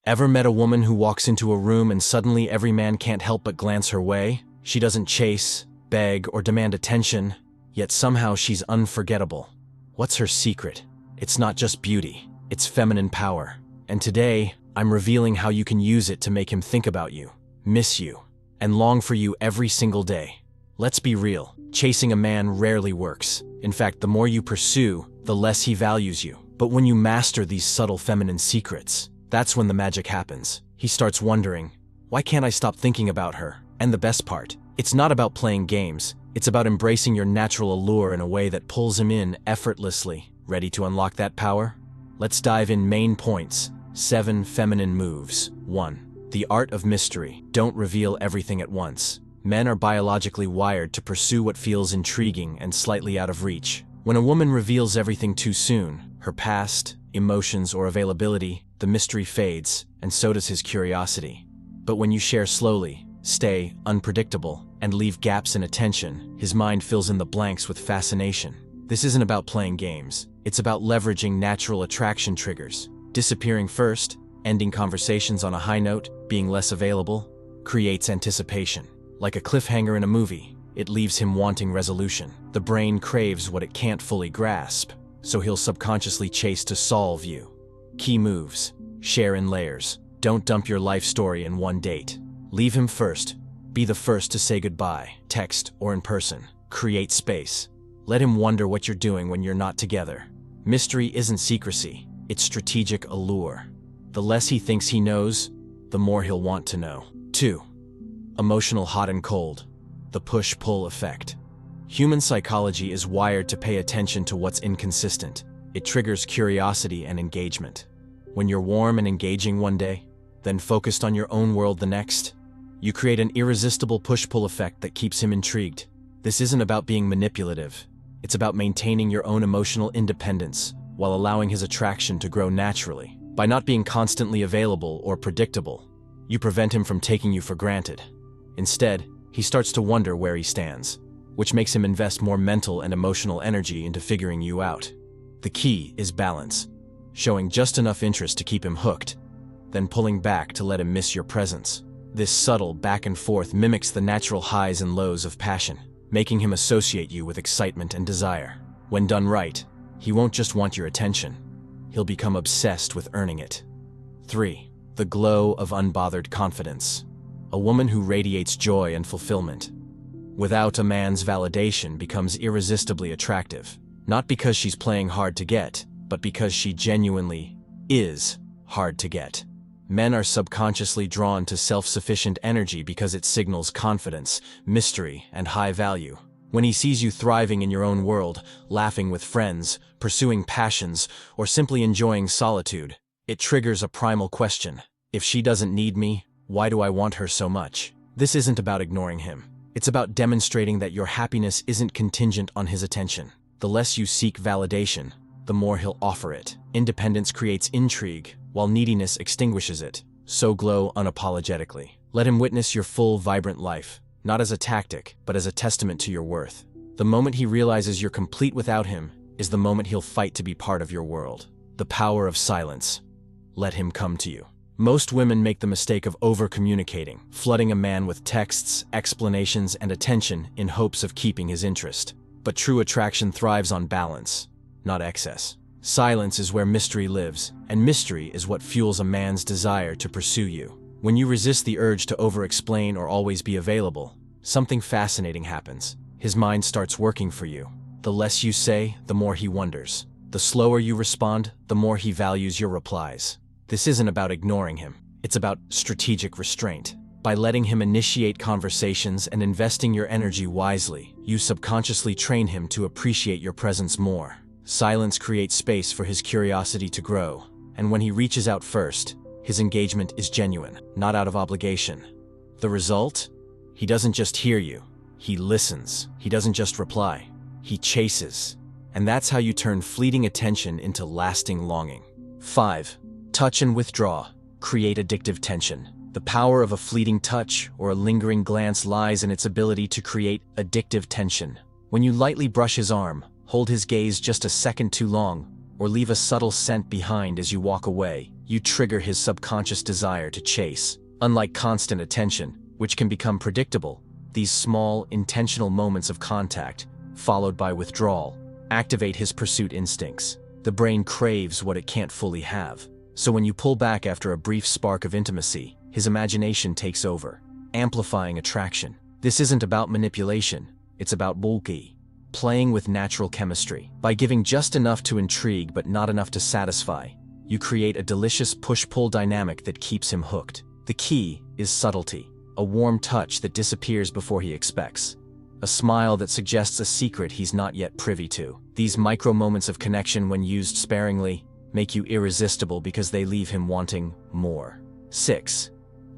Ever met a woman who walks into a room and suddenly every man can't help but glance her way? She doesn't chase, beg, or demand attention, yet somehow she's unforgettable. What's her secret? It's not just beauty, it's feminine power. And today, I'm revealing how you can use it to make him think about you, miss you, and long for you every single day. Let's be real, chasing a man rarely works. In fact, the more you pursue, the less he values you. But when you master these subtle feminine secrets, that's when the magic happens. He starts wondering, why can't I stop thinking about her? And the best part, it's not about playing games, it's about embracing your natural allure in a way that pulls him in effortlessly. Ready to unlock that power? Let's dive in. Main points. 7 feminine moves. 1. The art of mystery. Don't reveal everything at once. Men are biologically wired to pursue what feels intriguing and slightly out of reach. When a woman reveals everything too soon, her past, emotions, or availability, the mystery fades, and so does his curiosity. But when you share slowly, stay unpredictable, and leave gaps in attention, his mind fills in the blanks with fascination. This isn't about playing games. It's about leveraging natural attraction triggers. Disappearing first, ending conversations on a high note, being less available, creates anticipation. Like a cliffhanger in a movie, it leaves him wanting resolution. The brain craves what it can't fully grasp, so he'll subconsciously chase to solve you. Key moves. Share in layers. Don't dump your life story in one date. Leave him first. Be the first to say goodbye, text or in person. Create space. Let him wonder what you're doing when you're not together. Mystery isn't secrecy, it's strategic allure. The less he thinks he knows, the more he'll want to know. 2. Emotional hot and cold. The push-pull effect. Human psychology is wired to pay attention to what's inconsistent. It triggers curiosity and engagement. When you're warm and engaging one day, then focused on your own world the next, you create an irresistible push-pull effect that keeps him intrigued. This isn't about being manipulative. It's about maintaining your own emotional independence while allowing his attraction to grow naturally. By not being constantly available or predictable, you prevent him from taking you for granted. Instead, he starts to wonder where he stands, which makes him invest more mental and emotional energy into figuring you out. The key is balance, showing just enough interest to keep him hooked, then pulling back to let him miss your presence. This subtle back and forth mimics the natural highs and lows of passion, making him associate you with excitement and desire. When done right, he won't just want your attention, he'll become obsessed with earning it. 3. The glow of unbothered confidence. A woman who radiates joy and fulfillment, without a man's validation, becomes irresistibly attractive. Not because she's playing hard to get, but because she genuinely is hard to get. Men are subconsciously drawn to self-sufficient energy because it signals confidence, mystery, and high value. When he sees you thriving in your own world, laughing with friends, pursuing passions, or simply enjoying solitude, it triggers a primal question. If she doesn't need me, why do I want her so much? This isn't about ignoring him. It's about demonstrating that your happiness isn't contingent on his attention. The less you seek validation, the more he'll offer it. Independence creates intrigue, while neediness extinguishes it. So glow unapologetically. Let him witness your full, vibrant life, not as a tactic, but as a testament to your worth. The moment he realizes you're complete without him is the moment he'll fight to be part of your world. The power of silence. Let him come to you. Most women make the mistake of over-communicating, flooding a man with texts, explanations, and attention in hopes of keeping his interest. But true attraction thrives on balance, not excess. Silence is where mystery lives, and mystery is what fuels a man's desire to pursue you. When you resist the urge to over-explain or always be available, something fascinating happens. His mind starts working for you. The less you say, the more he wonders. The slower you respond, the more he values your replies. This isn't about ignoring him. It's about strategic restraint. By letting him initiate conversations and investing your energy wisely, you subconsciously train him to appreciate your presence more. Silence creates space for his curiosity to grow, and when he reaches out first, his engagement is genuine, not out of obligation. The result? He doesn't just hear you, he listens. He doesn't just reply, he chases. And that's how you turn fleeting attention into lasting longing. 5. Touch and withdraw. Create addictive tension. The power of a fleeting touch or a lingering glance lies in its ability to create addictive tension. When you lightly brush his arm, hold his gaze just a second too long, or leave a subtle scent behind as you walk away, You trigger his subconscious desire to chase. Unlike constant attention, which can become predictable, these small, intentional moments of contact, followed by withdrawal, activate his pursuit instincts. The brain craves what it can't fully have. So when you pull back after a brief spark of intimacy, his imagination takes over, amplifying attraction. This isn't about manipulation, it's about bulky, playing with natural chemistry. By giving just enough to intrigue but not enough to satisfy, you create a delicious push-pull dynamic that keeps him hooked. The key is subtlety, a warm touch that disappears before he expects, a smile that suggests a secret he's not yet privy to. These micro moments of connection, when used sparingly, make you irresistible because they leave him wanting more. 6.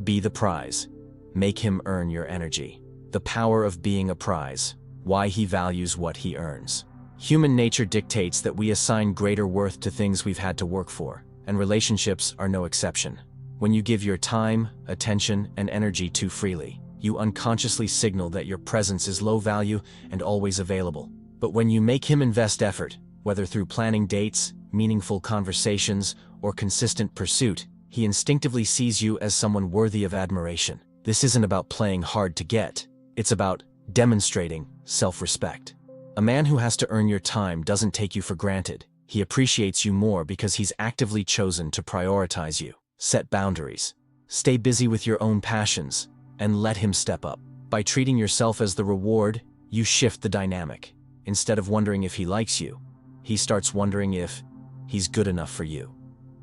Be the prize. Make him earn your energy. The power of being a prize. Why he values what he earns. Human nature dictates that we assign greater worth to things we've had to work for, and relationships are no exception. When you give your time, attention, and energy too freely, you unconsciously signal that your presence is low value and always available. But when you make him invest effort, whether through planning dates, meaningful conversations, or consistent pursuit, he instinctively sees you as someone worthy of admiration. This isn't about playing hard to get, it's about demonstrating self-respect. A man who has to earn your time doesn't take you for granted. He appreciates you more because he's actively chosen to prioritize you. Set boundaries. Stay busy with your own passions, and let him step up. By treating yourself as the reward, you shift the dynamic. Instead of wondering if he likes you, he starts wondering if he's good enough for you.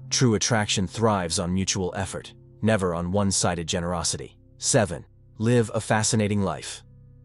True attraction thrives on mutual effort, never on one-sided generosity. 7. Live a fascinating life.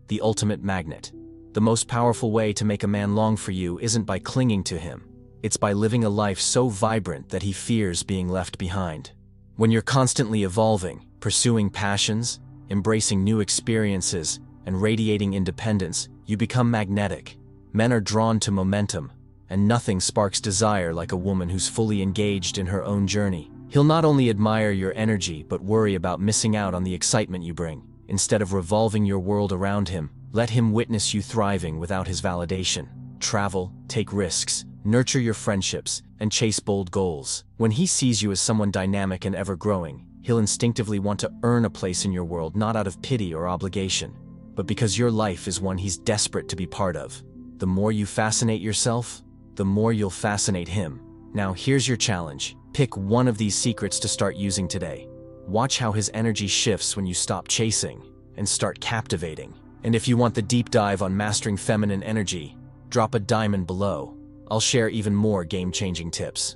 The ultimate magnet. The most powerful way to make a man long for you isn't by clinging to him. It's by living a life so vibrant that he fears being left behind. When you're constantly evolving, pursuing passions, embracing new experiences, and radiating independence, you become magnetic. Men are drawn to momentum, and nothing sparks desire like a woman who's fully engaged in her own journey. He'll not only admire your energy but worry about missing out on the excitement you bring. Instead of revolving your world around him, let him witness you thriving without his validation. Travel, take risks, nurture your friendships, and chase bold goals. When he sees you as someone dynamic and ever-growing, he'll instinctively want to earn a place in your world, not out of pity or obligation, but because your life is one he's desperate to be part of. The more you fascinate yourself, the more you'll fascinate him. Now here's your challenge. Pick one of these secrets to start using today. Watch how his energy shifts when you stop chasing and start captivating. And if you want the deep dive on mastering feminine energy, drop a diamond below. I'll share even more game-changing tips.